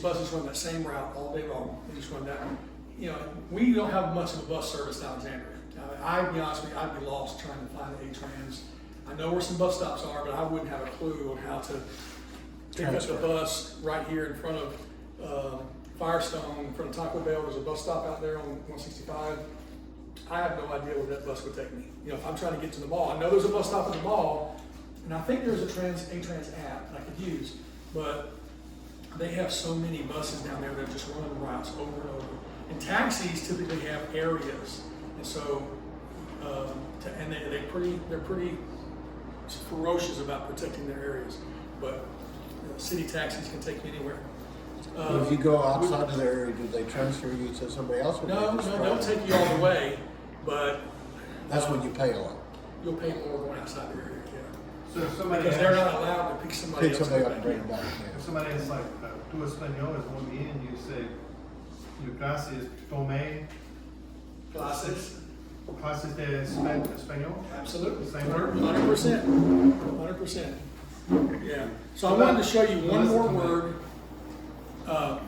buses run that same route all day long, they just run that one. You know, we don't have much of a bus service in Alexandria. I'd be honest with you, I'd be lost trying to find A-Trans. I know where some bus stops are, but I wouldn't have a clue on how to pick up the Transfer. bus right here in front of Firestone, in front of Taco Bell. There's a bus stop out there on 165. I have no idea where that bus would take me. You know, if I'm trying to get to the mall, I know there's a bus stop at the mall, and I think there's a A-Trans app that I could use, but they have so many buses down there that just run routes over and over. And taxis typically have areas, and so, they're pretty ferocious about protecting their areas. But city taxis can take you anywhere. If you go outside of their area, do they transfer you to somebody else? Or No, they just they'll drive? take you all the way, but That's when you pay a lot. you'll pay more going outside the area, yeah. So if somebody Because they're asks, not allowed to pick somebody Pick else somebody up up and back bring in. them back, if yeah. somebody is like, tu español is one bien, you say, your clases tomé, Classes, clases de español? absolutely, Same word? 100%. Yeah, so I wanted to show you one more word.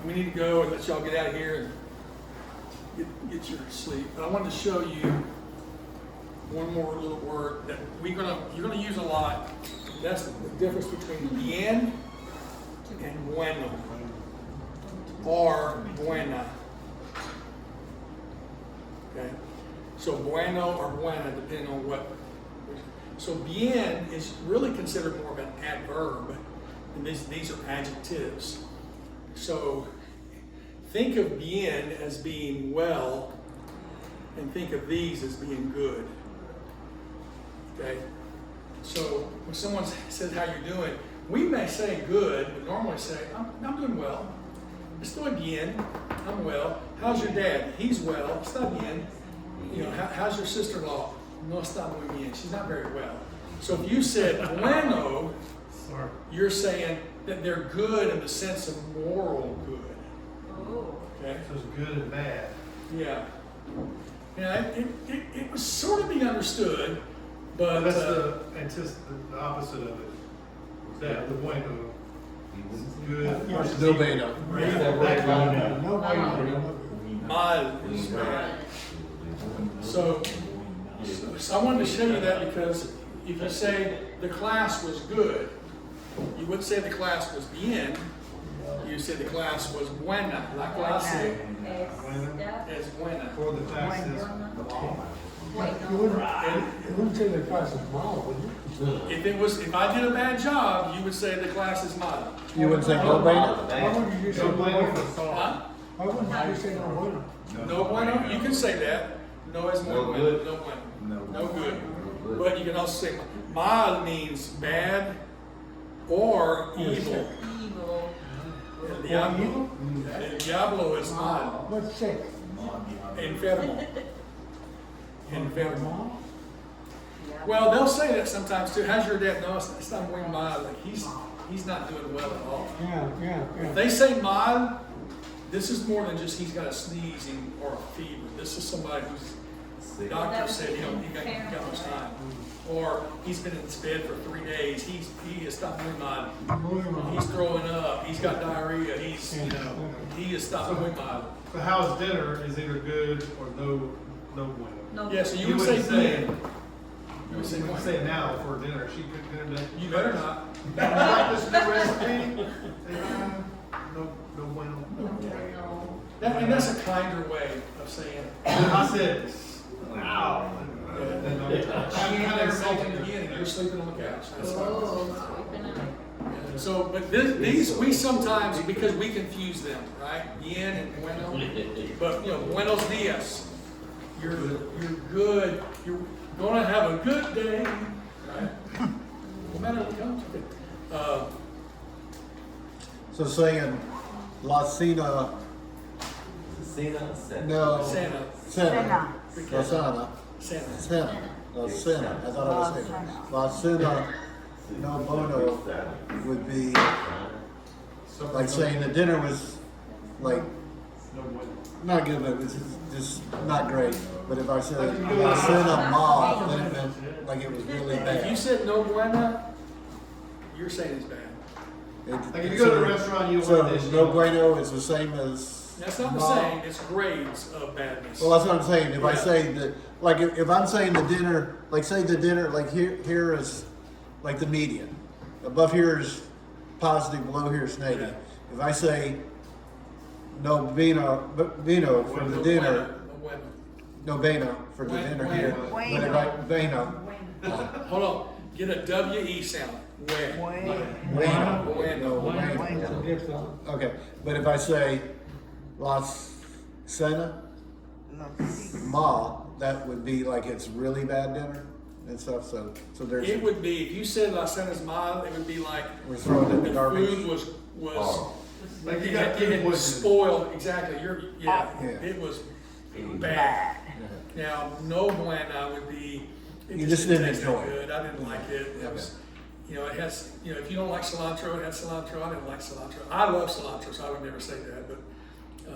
We need to go and let y'all get out of here and get your sleep. But I wanted to show you one more little word that you're gonna use a lot. That's the difference between bien and bueno, or buena. Okay, so bueno or buena, depending on what. So bien is really considered more of an adverb, and these are adjectives. So think of bien as being well, and think of these as being good. Okay? So when someone says how you're doing, we may say good, but normally say, I'm doing well. Estoy bien, I'm well. How's your dad? He's well. Está bien. You know, how's your sister-in-law? No está muy bien. She's not very well. So if you said bueno, Sorry. you're saying that they're good in the sense of moral good. Oh. Okay? So it's good and bad. Yeah. Yeah, it was sort of being understood, but That's the opposite of it. That, the bueno, good versus No evil. beta. mal is bad. So I wanted to show you that because if you say the class was good, you wouldn't say the class was bien. You say the class was buena. La clase es buena. For the taxes. You wouldn't say the class is mal, would you? If I did a bad job, you would say the class is mal. You wouldn't say no beta? Why wouldn't you just say No no bueno bueno? for salt. Huh? Why wouldn't you just say no bueno? No bueno, you can say that. No es muy No bueno, good. no bueno. No. No good. But you can also say mal means bad or evil. Evil. El Diablo. El Diablo is not What's six? enfermo. Enfermo. Well, they'll say that sometimes too. How's your dad? No, it's not muy mal. Like he's not doing well at all. Yeah. If they say mal, this is more than just he's got a sneezing or a fever. This is somebody who's the doctor said he got much time. Or he's been in his bed for 3 days. He is not muy mal. He's throwing up. He's got diarrhea. He is not muy mal. So how's dinner is either good or no bueno. No. Yeah, so you You would wouldn't say say bien. it. You would say You bueno. say it now for dinner. She cooked dinner today. You better not. You like this new recipe? No bueno. And that's a kinder way of saying it. I said, wow. She ain't never something again, and you're sleeping on the couch. That's fine. Oh, sweeping up. So, but these, we sometimes, because we confuse them, right? Bien and bueno. But, buenos dias. You're good. You're gonna have a good day, right? No matter what comes. So saying La Cena, Cena, Sena. no, Santa. Cena, La Cena, Santa. Cena, La Cena, I thought I was saying. La Cena, no bono would be like saying the dinner was like No bueno. not good, but it was just not great. But if I said La Cena mal, then it meant like it was really If you bad. said no buena, you're saying it's bad. Like if you go to a restaurant, you So order this. no bueno is the same as That's not the mal. same, it's grades of badness. Well, that's what I'm saying. If I Yeah. say that, like, if I'm saying the dinner, like, say the dinner, like here is like the median. Above here is positive, below here is negative. Yeah. If I say no vino for the No dinner, buena, no buena. no beno for the Bueno, dinner bueno. here. But if I veno, Hold on, get a W-E sound. When. bueno, Bueno. bueno. Okay, but if I say Las Cena mal, that would be like it's really bad dinner and stuff. So there's It would be, if you said La Cena's mal, it would be like we're throwing in the the garbage. food was Oh. Like you it got had food poisoning. spoiled, exactly, Yeah. it was bad. Now, no buena would be. it You just didn't taste that enjoy it. good. I didn't like it. It was, it has, if you don't like cilantro, it has cilantro. I didn't like cilantro. I love cilantro, so I would never say that, but.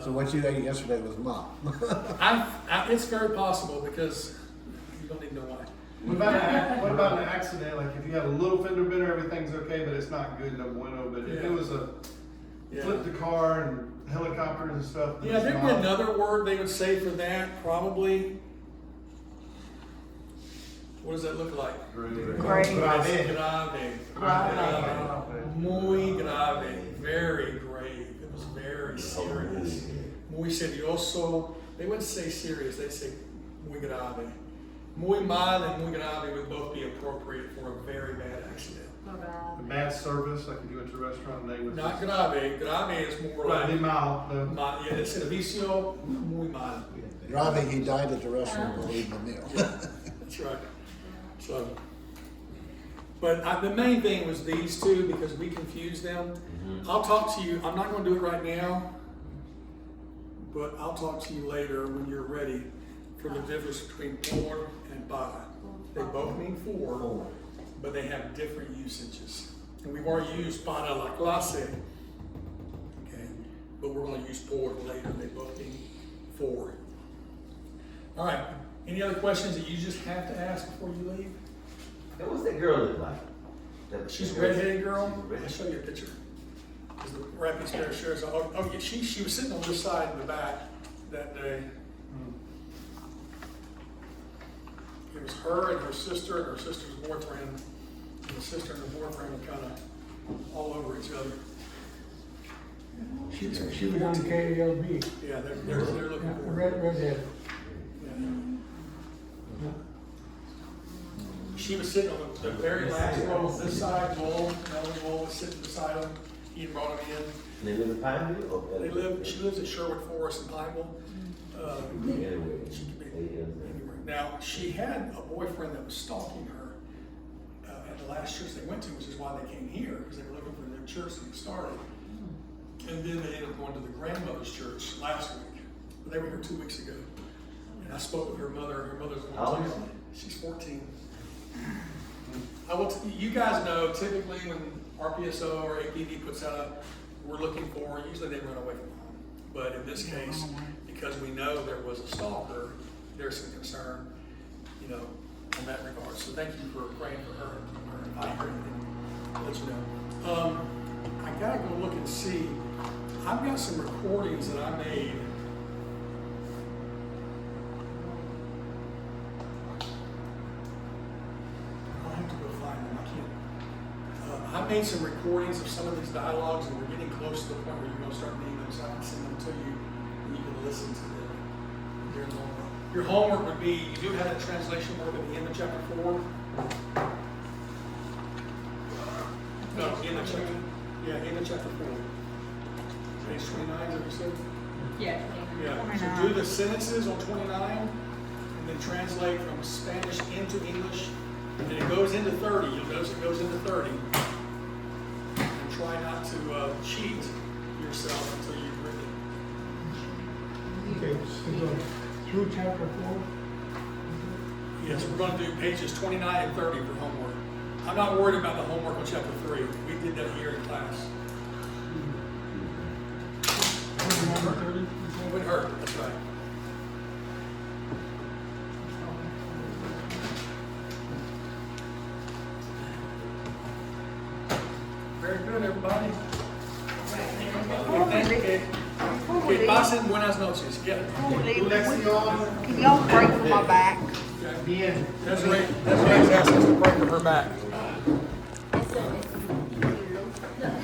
So what you ate yesterday was mal. It's very possible because you don't even know why. What about an accident? Like if you have a little fender bender, everything's okay, but it's not good, no bueno. But if Yeah. it was a Yeah. flip the car and helicopters and stuff. then Yeah, it's there'd be mild. another word they would say for that, probably. What does that look like? Grave. Grave. Grave. Muy grave. Very grave. It was very serious. Muy serioso. They wouldn't say serious, they'd say muy grave. Muy mal and muy grave would both be appropriate for a very bad accident. The bad service, like if you went to a restaurant and they would. Not grave. Grave is more Right, like. mal. The, Yeah, el servicio muy mal. Ravi, he died at the restaurant while eating the meal. That's right. So, but the main thing was these two because we confused them. I'll talk to you. I'm not going to do it right now, but I'll talk to you later when you're ready for the difference between por and para. They both mean for, but they have different usages. And we've already used para la clase, okay? But we're going to use por later. They both mean for. All right. Any other questions that you just have to ask before you leave? What was that girl look like? She's a redheaded girl. She's redheaded. I'll show you a picture. Is the rapid pair of shirts. Oh, yeah, she was sitting on this side in the back that day. It was her and her sister's boyfriend. And the sister and the boyfriend were kind of all over each other. She was on KLB. Yeah, they're looking for her. Redhead. Yeah. She was sitting on the very last row, this side, Lowell, Melanie Lowell was sitting beside him. He had brought him in. They live in Pineville or? She lives at Sherwood Forest in Pineville. Anyway. She could be anywhere. Now, she had a boyfriend that was stalking her at the last church they went to, which is why they came here, because they were looking for their church to get started. And then they ended up going to the grandmother's church last week. But they were here 2 weeks ago. And I spoke with her mother. Her mother's going How to old is she's 14. You guys know typically when RPSO or APD puts out we're looking for, usually they run away from home. But in this case, because we know there was a stalker, there's some concern, you know, in that regard. So thank you for praying for her. I heard it. Let you know. I gotta go look and see. I've got some recordings that I made. I'll have to go find them. I can't. I made some recordings of some of these dialogues, and we're getting close to the point where you're going to start needing them, so I can send them to you, and you can listen to them during homework. Your homework would be, you do have that translation work at the end of chapter 4. No, end of chapter. Yeah, end of chapter 4. Page 29, is that what you said? Yeah. Yeah. So do the sentences on 29, and then translate from Spanish into English. And it goes into 30. You'll notice it goes into 30. And try not to cheat yourself until you've written it. Okay, so go through chapter 4. Yes, we're going to do pages 29 and 30 for homework. I'm not worried about the homework on chapter 3. We did that here in class. It would hurt, that's right. Very good, everybody. Okay, pasen buenas noches. Yeah. Can y'all pray for my back? Desiree, Desiree's asking us to pray for her back. It's